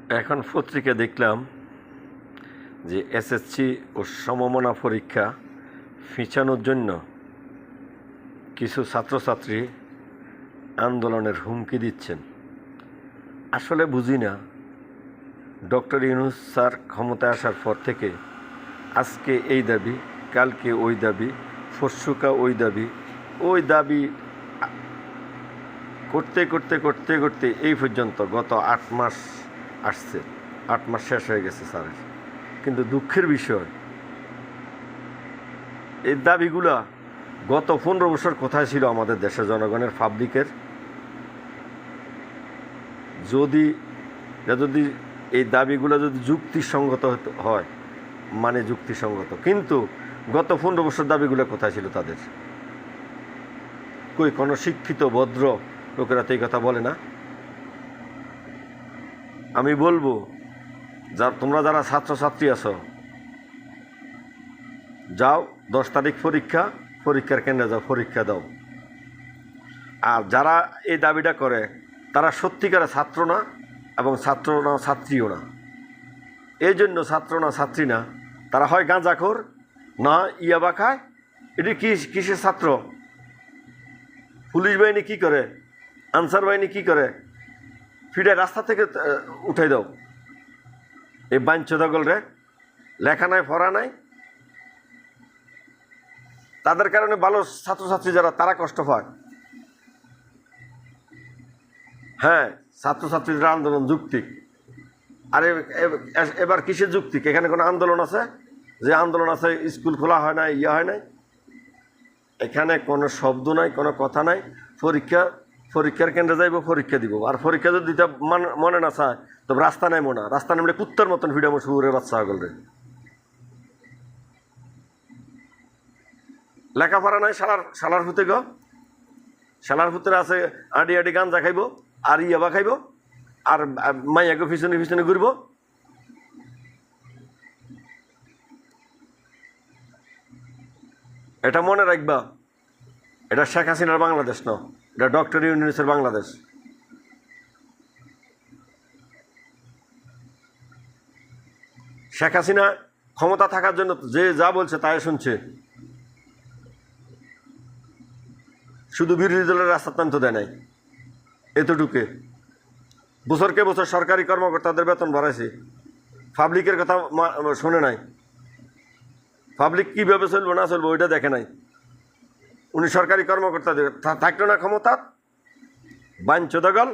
এখন পত্রিকা দেখলাম যে এসএসসি ও সমমনা পরীক্ষা পিছানোর জন্য কিছু ছাত্রছাত্রী আন্দোলনের হুমকি দিচ্ছেন। আসলে বুঝি না, ডক্টর ইউনূস স্যার ক্ষমতায় আসার পর থেকে আজকে এই দাবি, কালকে ওই দাবি, পরশুকা ওই দাবি করতে করতে করতে করতে এই পর্যন্ত গত 8 মাস আসছে, 8 মাস শেষ হয়ে গেছে স্যারের। কিন্তু দুঃখের বিষয়, এই দাবিগুলা গত 15 বছর কোথায় ছিল আমাদের দেশের জনগণের পাবলিকের? যদি এই দাবিগুলো যদি যুক্তিসঙ্গত হয়, মানে যুক্তিসঙ্গত, কিন্তু গত 15 বছর দাবিগুলো কোথায় ছিল তাদের? কই কোনো শিক্ষিত ভদ্র লোকেরা তো এই কথা বলে না। আমি বলবো, তোমরা যারা ছাত্রছাত্রী আছো, যাও 10 তারিখ পরীক্ষার কেন্দ্রে যাও, পরীক্ষা দাও। আর যারা এই দাবিটা করে তারা সত্যিকারের ছাত্র না, এবং ছাত্র না ছাত্রীও না। এই জন্য ছাত্র না ছাত্রী না, তারা হয় গাঁজাখোর, না ইয়াবা খায়। এটি কিসের ছাত্র? পুলিশ বাহিনী কি করে, আনসার বাহিনী কি করে? ফিরে রাস্তা থেকে উঠাই দাও এই বাঞ্চদগল রে। লেখা নাই, পড়া নাই, তাদের কারণে ভালো ছাত্রছাত্রী যারা, তারা কষ্ট পায়। হ্যাঁ, ছাত্রছাত্রীদের আন্দোলন যুক্তিক। আরে এবার কিসের যুক্তিক? এখানে কোনো আন্দোলন আছে? যে আন্দোলন আছে স্কুল খোলা হয় নাই, হয় নাই। এখানে কোনো শব্দ নাই, কোনো কথা নাই। পরীক্ষার কেন্দ্রে যাইব, পরীক্ষা দিব। আর পরীক্ষা যদি দিতে মনে না চায়, তবে রাস্তা নেমো না। রাস্তা নেমলে কুত্তার মতন ভিড়ামো শুয়োরের বাচ্চা আগল রে। লেখাপড়া নাই শালার হুতে গো। শালার হুতের আছে আডি গাঞ্জা খাইব, আর ইয়াবা খাইব, আর মাইয়াকে পিছনে পিছনে ঘুরব। এটা মনে রাখবা, এটা শেখ হাসিনার বাংলাদেশ না, এটা ডক্টর ইউনূসের বাংলাদেশ। শেখ হাসিনা ক্ষমতা থাকার জন্য যে যা বলছে তাই শুনছে, শুধু বিরোধী দলের রাস্তার নামতে দেয় নাই। এতটুকু বছরকে বছর সরকারি কর্মকর্তাদের বেতন বাড়াইছে, পাবলিকের কথা শোনে নাই। পাবলিক কীভাবে চলবো না চলবো ওইটা দেখে নাই। উনি সরকারি কর্মকর্তা থাকলো না ক্ষমতা, বাঞ্চদগল।